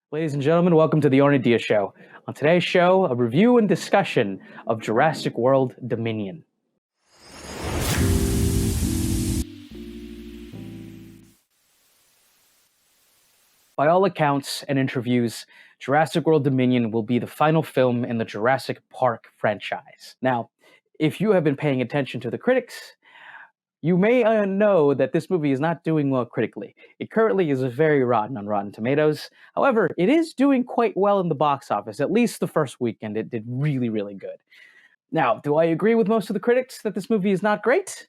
Ladies and gentlemen, welcome to the Ornidia Show. On today's show, a review and discussion of Jurassic World Dominion. By all accounts and interviews, Jurassic World Dominion will be the final film in the Jurassic Park franchise. Now, if you have been paying attention to the critics, you may know that this movie is not doing well critically. It currently is very rotten on Rotten Tomatoes. However, it is doing quite well in the box office. At least the first weekend, it did really, really good. Now, do I agree with most of the critics that this movie is not great?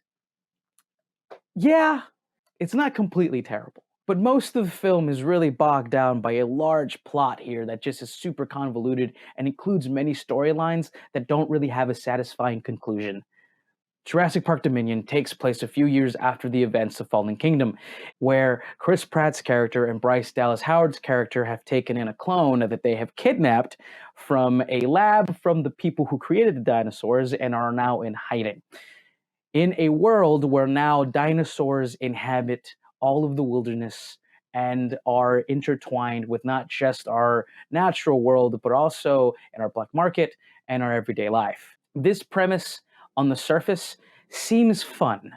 Yeah, it's not completely terrible. But most of the film is really bogged down by a large plot here that just is super convoluted and includes many storylines that don't really have a satisfying conclusion. Jurassic Park Dominion takes place a few years after the events of Fallen Kingdom, where Chris Pratt's character and Bryce Dallas Howard's character have taken in a clone that they have kidnapped from a lab from the people who created the dinosaurs and are now in hiding. In a world where now dinosaurs inhabit all of the wilderness and are intertwined with not just our natural world, but also in our black market and our everyday life. This premise on the surface seems fun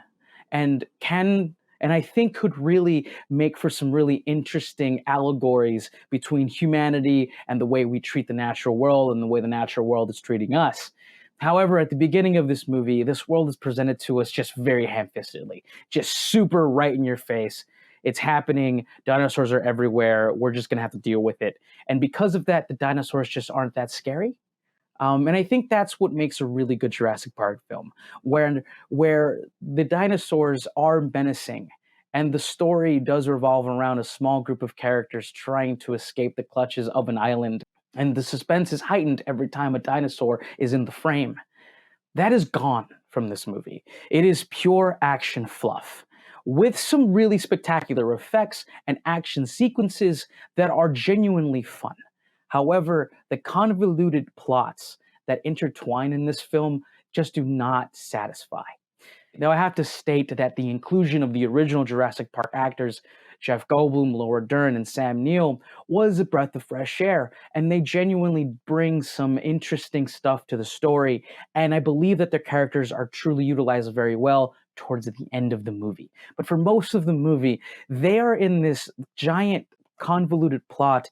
and I think could really make for some really interesting allegories between humanity and the way we treat the natural world and the way the natural world is treating us. However, at the beginning of this movie, this world is presented to us just very ham-fistedly, just super right in your face. It's happening. Dinosaurs are everywhere. We're just going to have to deal with it. And because of that, the dinosaurs just aren't that scary. And I think that's what makes a really good Jurassic Park film, where the dinosaurs are menacing, and the story does revolve around a small group of characters trying to escape the clutches of an island, and the suspense is heightened every time a dinosaur is in the frame. That is gone from this movie. It is pure action fluff, with some really spectacular effects and action sequences that are genuinely fun. However, the convoluted plots that intertwine in this film just do not satisfy. Now, I have to state that the inclusion of the original Jurassic Park actors, Jeff Goldblum, Laura Dern, and Sam Neill, was a breath of fresh air, and they genuinely bring some interesting stuff to the story, and I believe that their characters are truly utilized very well towards the end of the movie. But for most of the movie, they are in this giant convoluted plot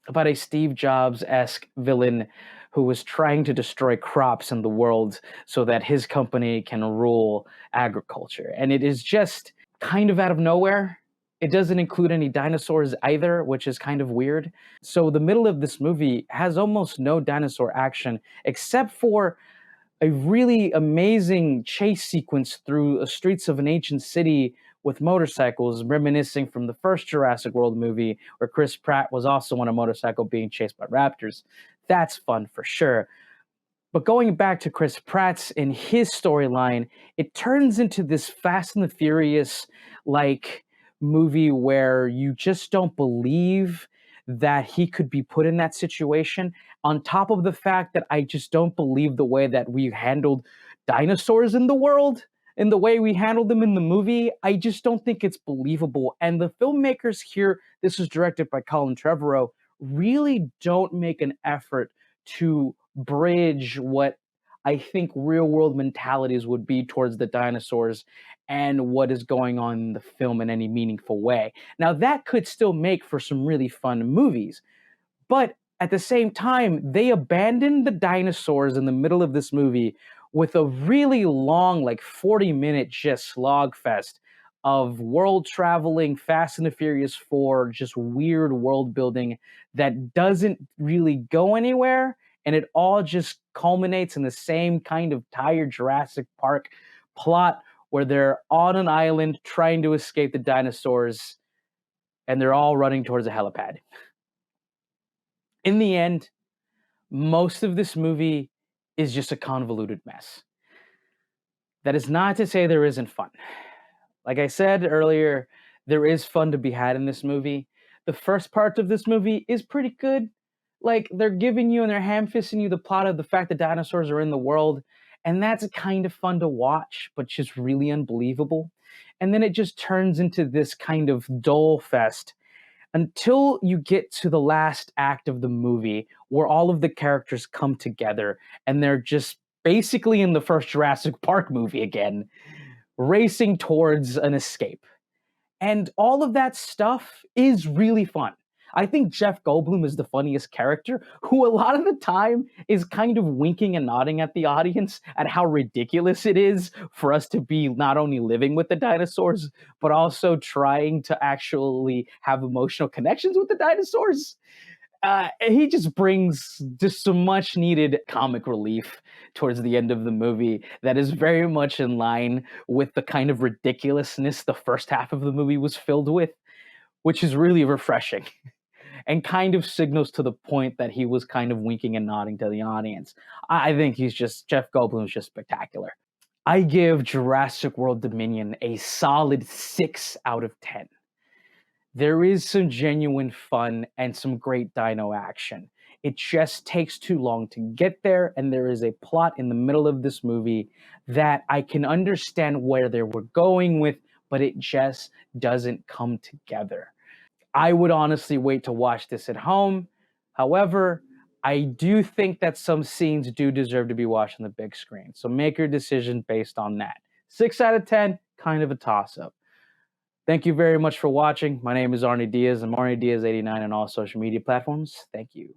about a Steve Jobs-esque villain who was trying to destroy crops in the world so that his company can rule agriculture. And it is just kind of out of nowhere. It doesn't include any dinosaurs either, which is kind of weird. So the middle of this movie has almost no dinosaur action, except for a really amazing chase sequence through the streets of an ancient city with motorcycles, reminiscing from the first Jurassic World movie, where Chris Pratt was also on a motorcycle being chased by raptors. That's fun for sure. But going back to Chris Pratt's and his storyline, it turns into this Fast and the Furious like movie where you just don't believe that he could be put in that situation. On top of the fact that I just don't believe the way that we handled dinosaurs in the world, in the way we handled them in the movie, I just don't think it's believable. And the filmmakers here, this was directed by Colin Trevorrow, really don't make an effort to bridge what I think real world mentalities would be towards the dinosaurs and what is going on in the film in any meaningful way. Now, that could still make for some really fun movies, but at the same time, they abandoned the dinosaurs in the middle of this movie with a really long, like 40-minute just slog fest of world traveling, Fast and the Furious 4, just weird world building that doesn't really go anywhere. And it all just culminates in the same kind of tired Jurassic Park plot where they're on an island trying to escape the dinosaurs and they're all running towards a helipad. In the end, most of this movie is just a convoluted mess. That is not to say there isn't fun. Like I said earlier, there is fun to be had in this movie. The first part of this movie is pretty good. Like, they're giving you and they're ham-fisting you the plot of the fact that dinosaurs are in the world, and that's kind of fun to watch, but just really unbelievable. And then it just turns into this kind of dull fest until you get to the last act of the movie where all of the characters come together and they're just basically in the first Jurassic Park movie again, racing towards an escape. And all of that stuff is really fun. I think Jeff Goldblum is the funniest character, who a lot of the time is kind of winking and nodding at the audience at how ridiculous it is for us to be not only living with the dinosaurs, but also trying to actually have emotional connections with the dinosaurs. He just brings just some much needed comic relief towards the end of the movie that is very much in line with the kind of ridiculousness the first half of the movie was filled with, which is really refreshing and kind of signals to the point that he was kind of winking and nodding to the audience. I think Jeff Goldblum is just spectacular. I give Jurassic World Dominion a solid 6 out of 10. There is some genuine fun and some great dino action. It just takes too long to get there, and there is a plot in the middle of this movie that I can understand where they were going with, but it just doesn't come together. I would honestly wait to watch this at home. However, I do think that some scenes do deserve to be watched on the big screen. So make your decision based on that. 6 out of 10, kind of a toss up. Thank you very much for watching. My name is Arnie Diaz. I'm Arnie Diaz89 on all social media platforms. Thank you.